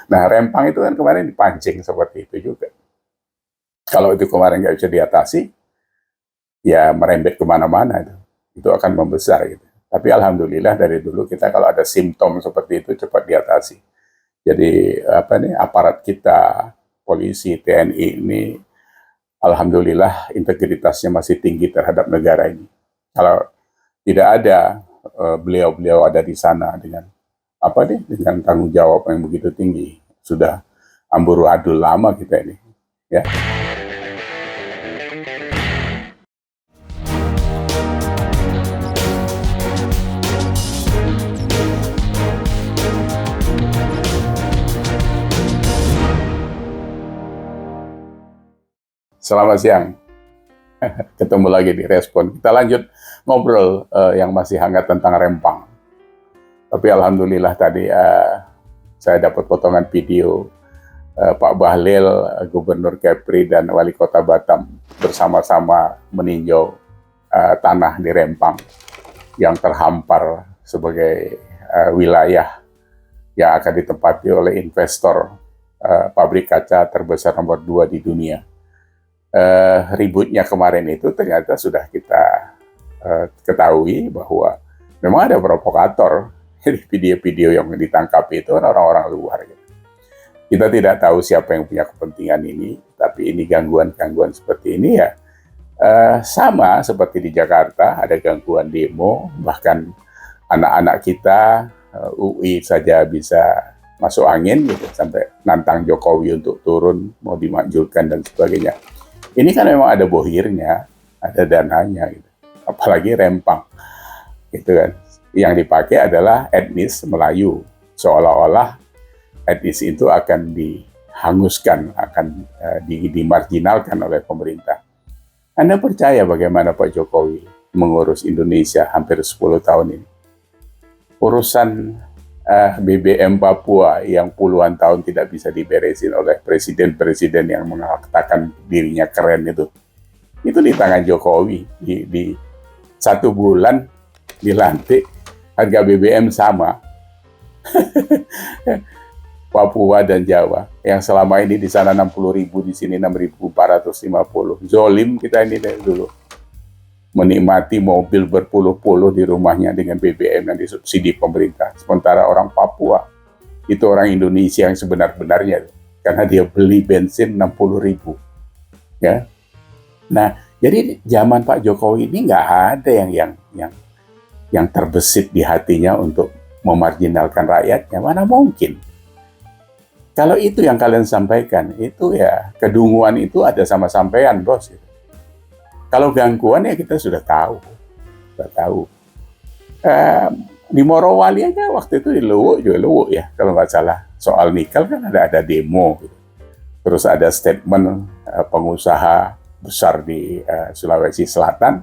Nah, Rempang itu kan kemarin dipancing seperti itu juga. Kalau itu kemarin nggak bisa diatasi, ya merembet kemana-mana itu. Itu akan membesar gitu. Tapi alhamdulillah dari dulu kita kalau ada simptom seperti itu cepat diatasi. Jadi apa nih aparat kita, polisi, TNI ini alhamdulillah integritasnya masih tinggi terhadap negara ini. Kalau tidak ada beliau-beliau ada di sana dengan apa nih dengan tanggung jawab yang begitu tinggi, sudah amburadul lama kita ini, ya. Selamat siang, ketemu lagi di Respon. Kita lanjut ngobrol yang masih hangat tentang Rempang. Tapi alhamdulillah tadi saya dapat potongan video Pak Bahlil, Gubernur Kepri dan Wali Kota Batam bersama-sama meninjau tanah di Rempang yang terhampar sebagai wilayah yang akan ditempati oleh investor pabrik kaca terbesar nomor 2 di dunia. Ributnya kemarin itu ternyata sudah kita ketahui bahwa memang ada provokator. Jadi video-video yang ditangkap itu orang-orang luar. Gitu. Kita tidak tahu siapa yang punya kepentingan ini, tapi ini gangguan-gangguan seperti ini ya sama seperti di Jakarta, ada gangguan demo, bahkan anak-anak kita UI saja bisa masuk angin gitu, sampai nantang Jokowi untuk turun, mau dimanjurkan dan sebagainya. Ini kan memang ada bohirnya, ada dananya, gitu. Apalagi Rempang, gitu kan. Yang dipakai adalah etnis Melayu, seolah-olah etnis itu akan dihanguskan, akan dimarginalkan oleh pemerintah. Anda percaya bagaimana Pak Jokowi mengurus Indonesia hampir 10 tahun ini? Urusan BBM Papua yang puluhan tahun tidak bisa diberesin oleh presiden-presiden yang mengatakan dirinya keren itu di tangan Jokowi. Di 1 bulan dilantik, harga BBM sama. Papua dan Jawa yang selama ini di sana 60.000, di sini 6.450. Zolim kita ini dari dulu. Menikmati mobil berpuluh-puluh di rumahnya dengan BBM yang disubsidi pemerintah. Sementara orang Papua, itu orang Indonesia yang sebenar-benarnya. Karena dia beli bensin 60.000. Ya. Nah, jadi zaman Pak Jokowi ini nggak ada yang terbesit di hatinya untuk memarginalkan rakyatnya. Mana mungkin? Kalau itu yang kalian sampaikan, itu ya kedunguan itu ada sama sampean, bos. Kalau gangguan ya kita sudah tahu. Di Morowali aja waktu itu di Luwuk ya, kalau nggak salah. Soal nikel kan ada demo. Gitu. Terus ada statement pengusaha besar di Sulawesi Selatan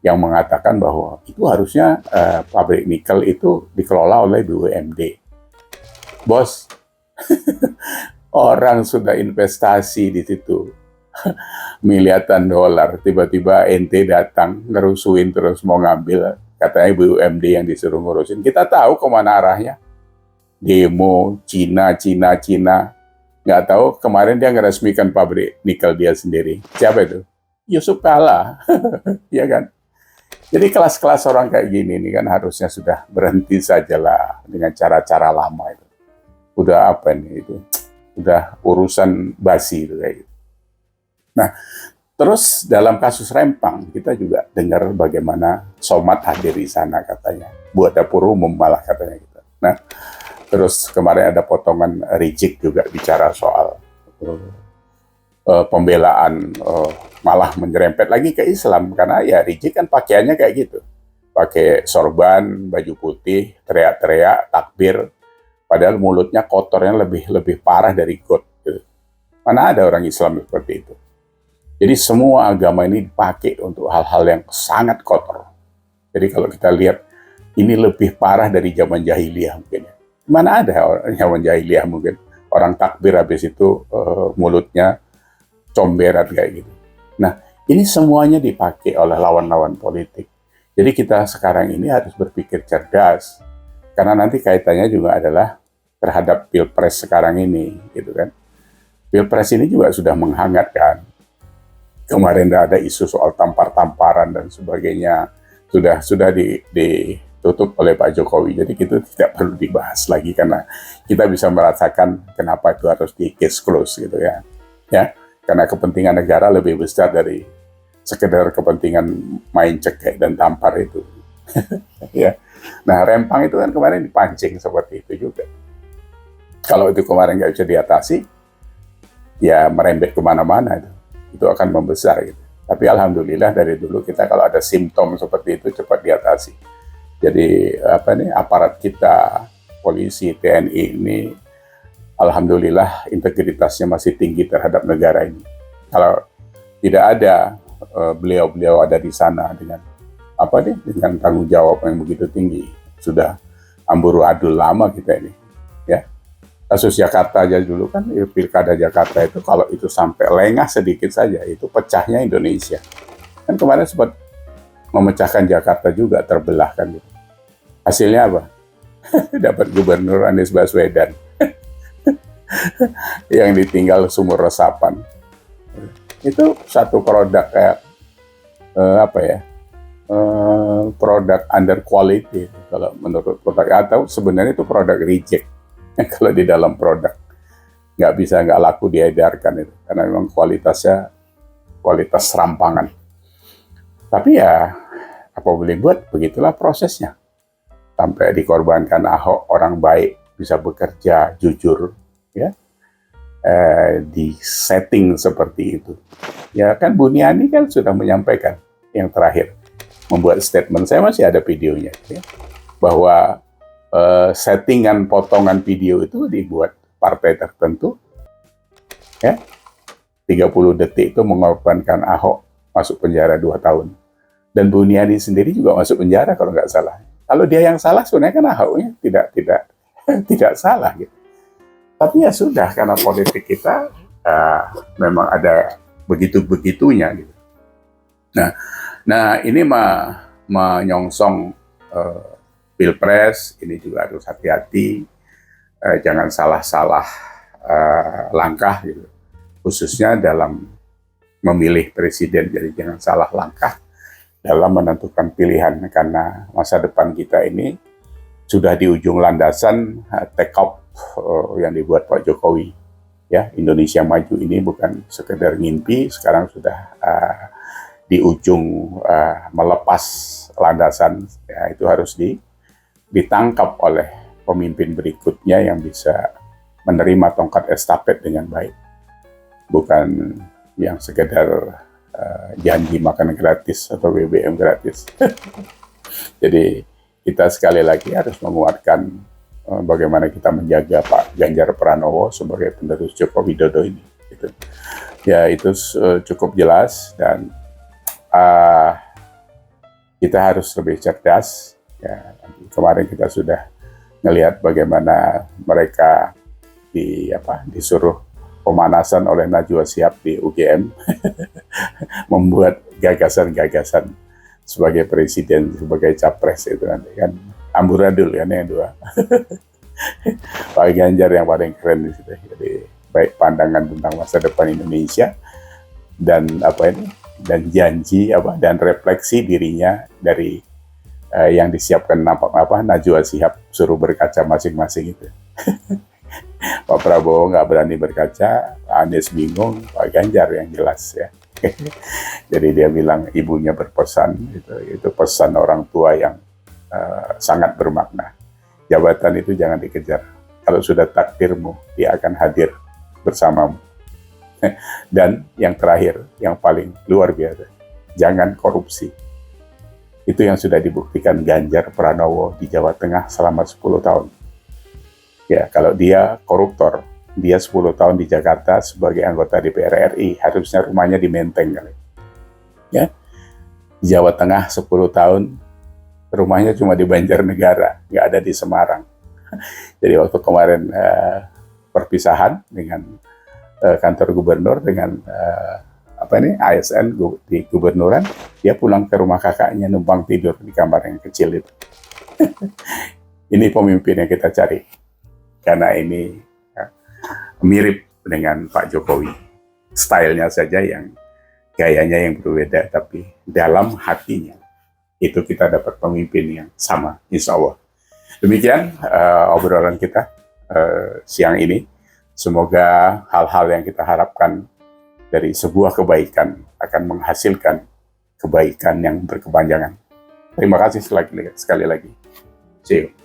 yang mengatakan bahwa itu harusnya pabrik nikel itu dikelola oleh BUMD. Bos, orang sudah investasi di situ. Miliaran dolar, tiba-tiba ente datang ngerusuin terus mau ngambil, katanya BUMD yang disuruh ngurusin. Kita tahu kemana arahnya, demo Cina, nggak tahu kemarin dia ngeresmikan pabrik nikel dia sendiri. Siapa itu? Yusuf Kala, ya kan? Jadi kelas-kelas orang kayak gini ini kan harusnya sudah berhenti sajalah dengan cara-cara lama itu. Udah apa nih itu? Udah urusan basi itu kayak gitu. Nah, terus dalam kasus Rempang, kita juga dengar bagaimana Somad hadir di sana katanya. Buat dapur umum malah katanya gitu. Nah, terus kemarin ada potongan Rizik juga bicara soal pembelaan, malah menyerempet lagi ke Islam. Karena ya Rizik kan pakaiannya kayak gitu. Pakai sorban, baju putih, teriak-teriak, takbir. Padahal mulutnya kotornya lebih parah dari got. Gitu. Mana ada orang Islam seperti itu? Jadi semua agama ini dipakai untuk hal-hal yang sangat kotor. Jadi kalau kita lihat, ini lebih parah dari zaman jahiliyah mungkin. Mana ada orang zaman jahiliyah mungkin. Orang takbir habis itu mulutnya comberan kayak gitu. Nah, ini semuanya dipakai oleh lawan-lawan politik. Jadi kita sekarang ini harus berpikir cerdas. Karena nanti kaitannya juga adalah terhadap Pilpres sekarang ini, gitu kan. Pilpres ini juga sudah menghangatkan. Kemarin ada isu soal tampar-tamparan dan sebagainya, sudah ditutup oleh Pak Jokowi. Jadi itu tidak perlu dibahas lagi karena kita bisa merasakan kenapa itu harus di case close gitu ya. Ya, karena kepentingan negara lebih besar dari sekedar kepentingan main cekek dan tampar itu. Ya. Nah, Rempang itu kan kemarin dipancing seperti itu juga. Kalau itu kemarin nggak bisa diatasi, ya merembet kemana-mana itu akan membesar gitu. Tapi alhamdulillah dari dulu kita kalau ada simptom seperti itu cepat diatasi. Jadi aparat kita, polisi, TNI ini alhamdulillah integritasnya masih tinggi terhadap negara ini. Kalau tidak ada beliau-beliau ada di sana dengan dengan tanggung jawab yang begitu tinggi, sudah amburadul lama kita ini, ya. Kasus Jakarta aja dulu kan, pilkada Jakarta itu kalau itu sampai lengah sedikit saja, itu pecahnya Indonesia. Kan kemarin sempat memecahkan Jakarta juga, terbelah kan. Hasilnya apa? Dapat Gubernur Anies Baswedan yang ditinggal sumur resapan. Itu satu produk kayak produk under quality kalau menurut produk, atau sebenarnya itu produk reject. Kalau di dalam produk nggak laku diedarkan itu karena memang kualitasnya kualitas serampangan. Tapi ya apa boleh buat, begitulah prosesnya. Sampai dikorbankan Ahok, orang baik, bisa bekerja jujur, ya, di setting seperti itu. Ya kan Buniani kan sudah menyampaikan yang terakhir, membuat statement, saya masih ada videonya, ya, bahwa settingan potongan video itu dibuat partai tertentu, ya, 30 detik itu mengorbankan Ahok masuk penjara 2 tahun. Dan Buniani sendiri juga masuk penjara kalau nggak salah. Kalau dia yang salah sebenarnya kan Ahoknya tidak salah gitu. Tapi ya sudah, karena politik kita memang ada begitu-begitunya gitu. Nah ini menyongsong Pilpres, ini juga harus hati-hati, jangan salah-salah langkah gitu. Khususnya dalam memilih presiden, jadi jangan salah langkah dalam menentukan pilihan, karena masa depan kita ini sudah di ujung landasan take off yang dibuat Pak Jokowi. Ya, Indonesia Maju ini bukan sekedar mimpi, sekarang sudah di ujung melepas landasan, ya, itu harus ditangkap oleh pemimpin berikutnya yang bisa menerima tongkat estafet dengan baik, bukan yang sekedar janji makan gratis atau BBM gratis. Jadi kita sekali lagi harus menguatkan bagaimana kita menjaga Pak Ganjar Pranowo sebagai penerus Joko Widodo ini. Gitu. Ya itu cukup jelas, dan kita harus lebih cerdas. Ya, kemarin kita sudah melihat bagaimana mereka disuruh pemanasan oleh Najwa Shihab di UGM membuat gagasan-gagasan sebagai presiden, sebagai capres itu nanti kan amburadul kan yang dua. Pak Ganjar yang paling keren di situ. Jadi baik pandangan tentang masa depan Indonesia dan dan janji dan refleksi dirinya dari yang disiapkan Najwa Shihab, suruh berkaca masing-masing itu. Pak Prabowo nggak berani berkaca, Pak Anies bingung, Pak Ganjar yang jelas ya. Jadi dia bilang ibunya berpesan, itu pesan orang tua yang sangat bermakna. Jabatan itu jangan dikejar. Kalau sudah takdirmu, dia akan hadir bersamamu. Dan yang terakhir, yang paling luar biasa, jangan korupsi. Itu yang sudah dibuktikan Ganjar Pranowo di Jawa Tengah selama 10 tahun. Ya, kalau dia koruptor, dia 10 tahun di Jakarta sebagai anggota DPR RI, harusnya rumahnya di Menteng kali. Ya. Di Jawa Tengah 10 tahun, rumahnya cuma di Banjarnegara, nggak ada di Semarang. Jadi waktu kemarin perpisahan dengan kantor gubernur dengan ASN di gubernuran, dia pulang ke rumah kakaknya, numpang tidur di kamar yang kecil itu. Ini pemimpin yang kita cari. karena ini mirip dengan Pak Jokowi. Stylenya saja yang gayanya yang berbeda, tapi dalam hatinya itu kita dapat pemimpin yang sama, insya Allah. Demikian obrolan kita siang ini. Semoga hal-hal yang kita harapkan dari sebuah kebaikan akan menghasilkan kebaikan yang berkepanjangan. Terima kasih sekali lagi. See you.